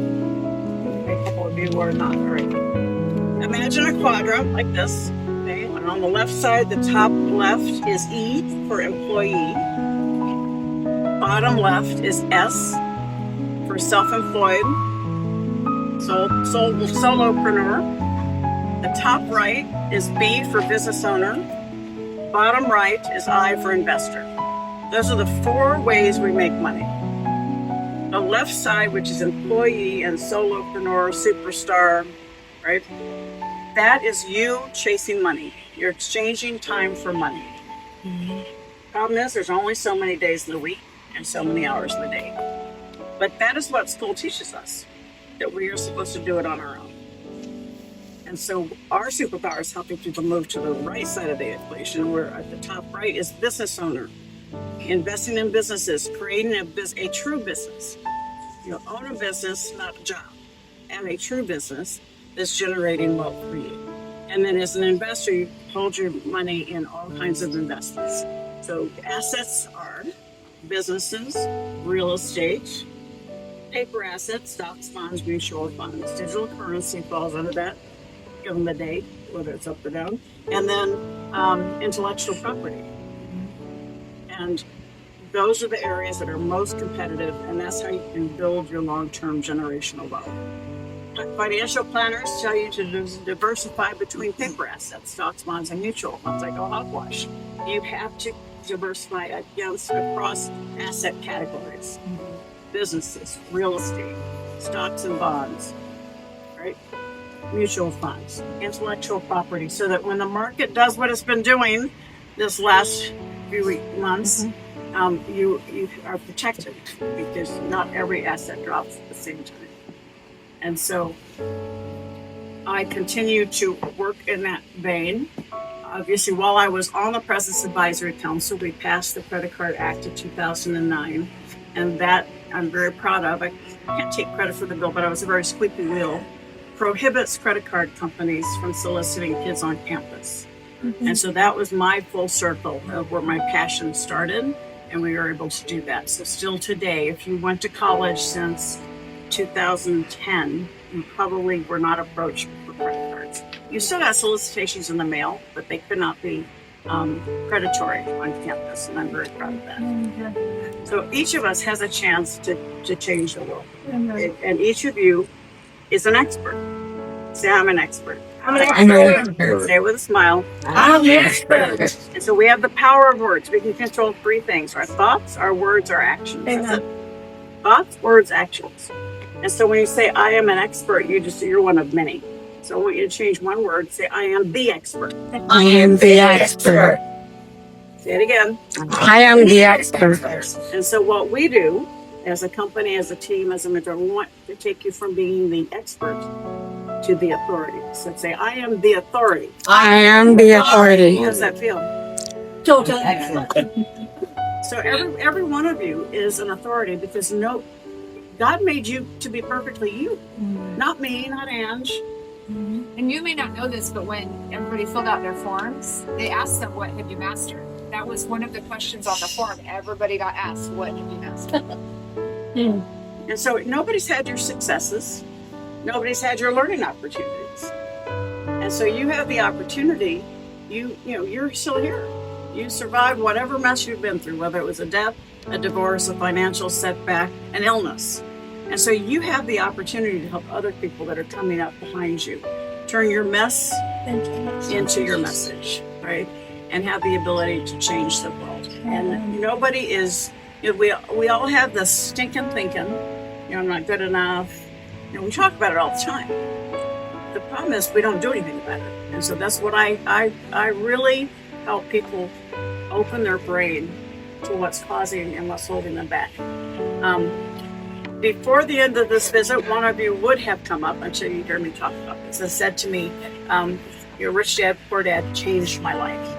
A couple of you are not. All right. Imagine a quadrant like this. Okay? And on the left side, the top left is E for employee. Bottom left is S for self-employed, solopreneur. The top right is B for business owner. Bottom right is I for investor. Those are the 4 ways we make money. The left side, which is employee and solopreneur, superstar, right? That is you chasing money. You're exchanging time for money. Problem is, there's only so many days in the week and so many hours in the day. But that is what school teaches us, that we are supposed to do it on our own. And so our superpower is helping people move to the right side of the equation, where at the top right is business owner. Investing in businesses, creating a true business. You own a business, not a job, and a true business that's generating wealth for you. And then as an investor, you hold your money in all kinds of investments. So assets are businesses, real estate, paper assets, stocks, bonds, mutual funds. Digital currency falls under that, given the day, whether it's up or down. And then intellectual property. And those are the areas that are most competitive, and that's how you can build your long-term generational wealth. Financial planners tell you to diversify between paper assets, stocks, bonds, and mutual funds. I go hogwash. You have to diversify across asset categories, businesses, real estate, stocks and bonds, right? Mutual funds, intellectual property, so that when the market does what it's been doing this last few months, you are protected, because not every asset drops at the same time. And so I continue to work in that vein. Obviously, while I was on the President's Advisory Council, we passed the Credit Card Act of 2009, and that I'm very proud of. I can't take credit for the bill, but I was a very squeaky wheel. Prohibits credit card companies from soliciting kids on campus. And so that was my full circle of where my passion started, and we were able to do that. So still today, if you went to college since 2010, you probably were not approached for credit cards. You still got solicitations in the mail, but they could not be predatory on campus, and I'm very proud of that. So each of us has a chance to change the world. And each of you is an expert. Say, I'm an expert. I'm an expert. Say it with a smile. I'm an expert. And so we have the power of words. We can control 3 things: our thoughts, our words, our actions. That's it. Thoughts, words, actions. And so when you say, I am an expert, you're one of many. So I want you to change one word. Say, I am the expert. I am the expert. Say it again. I am the expert. And so what we do as a company, as a team, as a mentor, we want to take you from being the expert to the authority. So say, I am the authority. I am the authority. How does that feel? Totally excellent. So every one of you is an authority, because God made you to be perfectly you. Not me, not Ange. And you may not know this, but when everybody filled out their forms, they asked them, what have you mastered? That was one of the questions on the form. Everybody got asked, what have you mastered? And so nobody's had your successes. Nobody's had your learning opportunities. And so you have the opportunity you're still here. You survived whatever mess you've been through, whether it was a death, a divorce, a financial setback, an illness. And so you have the opportunity to help other people that are coming up behind you. Turn your mess into your message, right? And have the ability to change the world. And nobody is, we all have this stinking thinking, I'm not good enough. We talk about it all the time. The problem is we don't do anything about it. And so that's what I really help people open their brain to what's causing and what's holding them back. Before the end of this visit, one of you would have come up, I'm sure you heard me talk about this, and said to me, your Rich Dad, Poor Dad changed my life.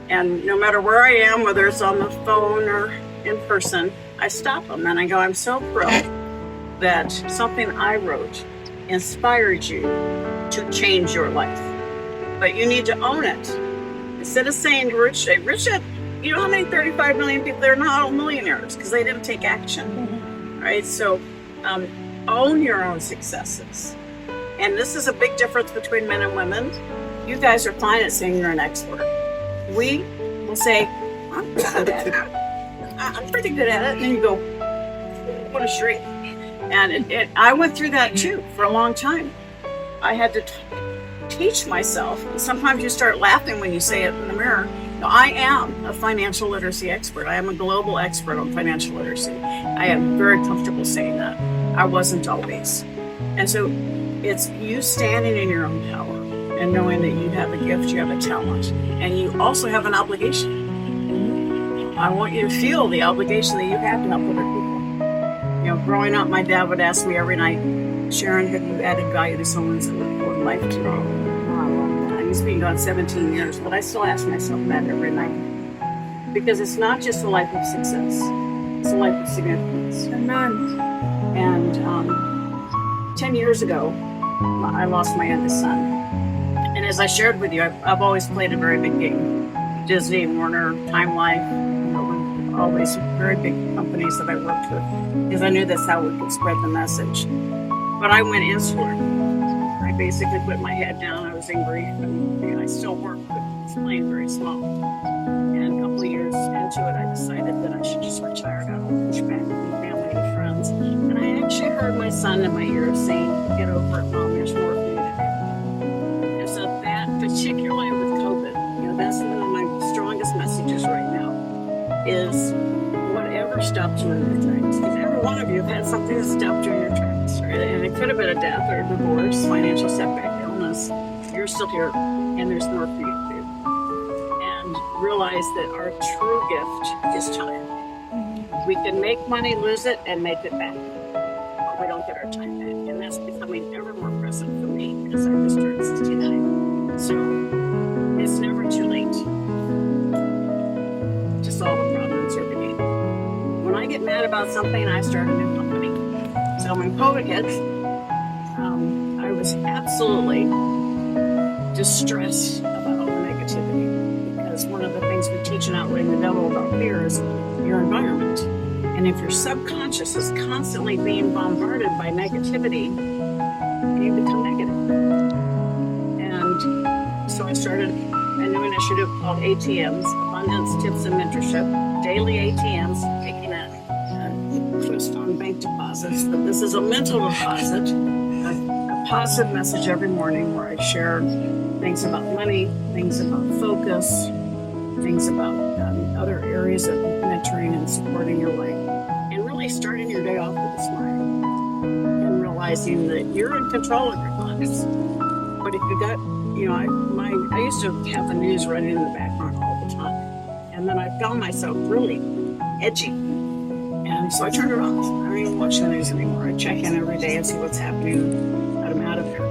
And no matter where I am, whether it's on the phone or in person, I stop them and I go, I'm so proud that something I wrote inspired you to change your life. But you need to own it. Instead of saying to Rich Dad, you know how many 35 million people, they're not all millionaires because they didn't take action, right? So own your own successes. And this is a big difference between men and women. You guys are fine at saying you're an expert. We will say, I'm pretty good at it. I'm pretty good at it. And then you go, what a shriek. And I went through that too for a long time. I had to teach myself. Sometimes you start laughing when you say it in the mirror. No, I am a financial literacy expert. I am a global expert on financial literacy. I am very comfortable saying that. I wasn't always. And so it's you standing in your own power and knowing that you have a gift, you have a talent, and you also have an obligation. I want you to feel the obligation that you have to help other people. Growing up, my dad would ask me every night, Sharon, have you added value to someone's life today? He's been gone 17 years, but I still ask myself that every night. Because it's not just a life of success, it's a life of significance. And 10 years ago, I lost my youngest son. And as I shared with you, I've always played a very big game. Disney, Warner, Time Life, all these very big companies that I worked with, because I knew that's how we could spread the message. But I went insular. I basically put my head down. I was in grief, and I still work, but it's playing very small. And a couple of years into it, I decided that I should just retire out of push back with my family and friends. And I actually heard my son in my ear saying, "Get over it, Mom, there's more for you to do." And so that, particularly with COVID, that's one of my strongest messages right now, is whatever stopped you in your tracks. Because every one of you have had something that stopped you in your tracks, right? And it could have been a death or a divorce, financial setback, illness. You're still here, and there's more for you to do. And realize that our true gift is time. We can make money, lose it, and make it back. But we don't get our time back. And that's becoming ever more present for me because I just turned 69. So it's never too late to solve a problem that's your beginning. When I get mad about something, I start a new company. So when COVID hit, I was absolutely distressed about all the negativity, because one of the things we teach in Outwitting the Devil about fear is your environment. And if your subconscious is constantly being bombarded by negativity, you become negative. And so I started a new initiative called ATMs, Abundance Tips and Mentorship, daily ATMs, taking a twist on bank deposits. But this is a mental deposit, a positive message every morning where I share things about money, things about focus, things about other areas of mentoring and supporting your life. And really starting your day off with a smile and realizing that you're in control of your thoughts. But if you got, I used to have the news running in the background all the time. And then I found myself really edgy. And so I turned it off. I don't even watch the news anymore. I check in every day and see what's happening, but I'm out of there.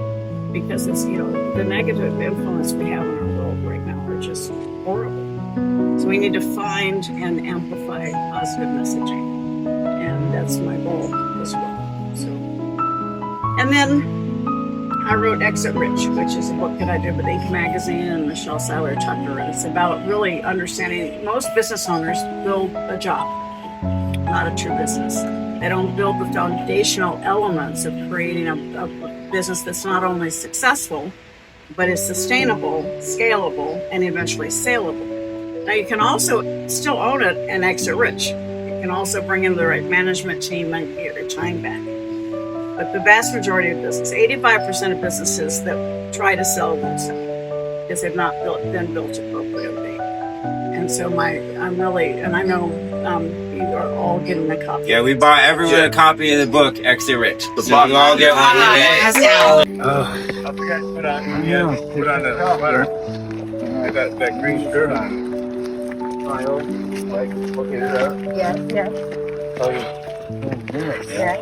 Because it's, the negative influence we have in our world right now are just horrible. So we need to find and amplify positive messaging. And that's my goal as well. So, and then I wrote Exit Rich, which is a book that I did with Inc. Magazine and Michelle Seiler Tucker. And it's about really understanding most business owners build a job, not a true business. They don't build the foundational elements of creating a business that's not only successful, but is sustainable, scalable, and eventually saleable. Now you can also still own it and exit rich. You can also bring in the right management team and get your time back. But the vast majority of business, 85% of businesses that try to sell themselves, because they've not been built appropriately. And so I'm really, and I know you are all getting a copy. Yeah, we bought everyone a copy of the book, Exit Rich. So you all get one Yes. today. I forgot to put on the sweater. I got that green shirt on. Like, look it up. Oh, yeah.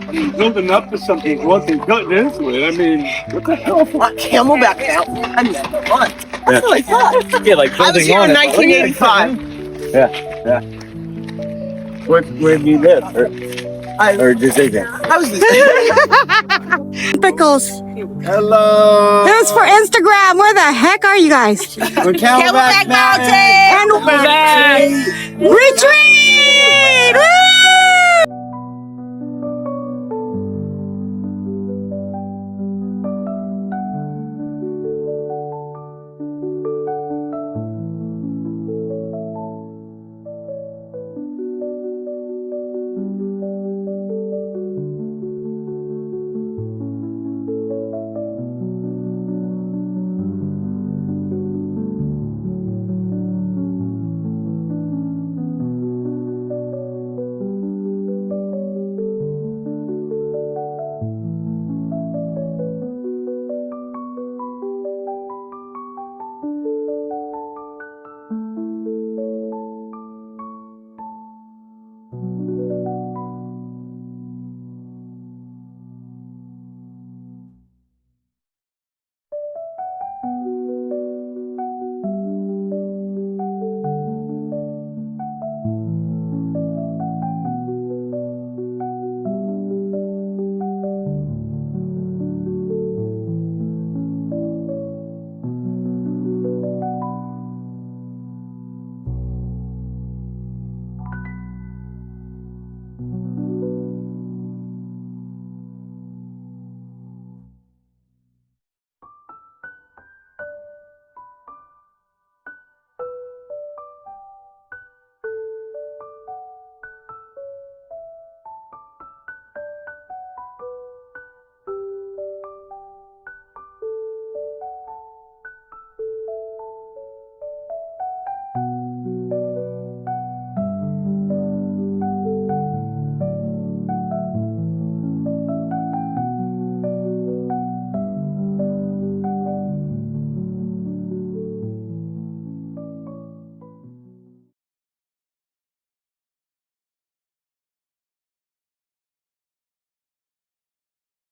I mean, building up to something wasn't good into it. I mean, what the hell? Camelback now. I mean, fun. That's really fun. Yeah, like I was here in 1985. Yeah. Where do you live? Or just again? I was Pickles. Hello. This is for Instagram. Where the heck are you guys? We're Camelback Mountain. And retreat! Woo!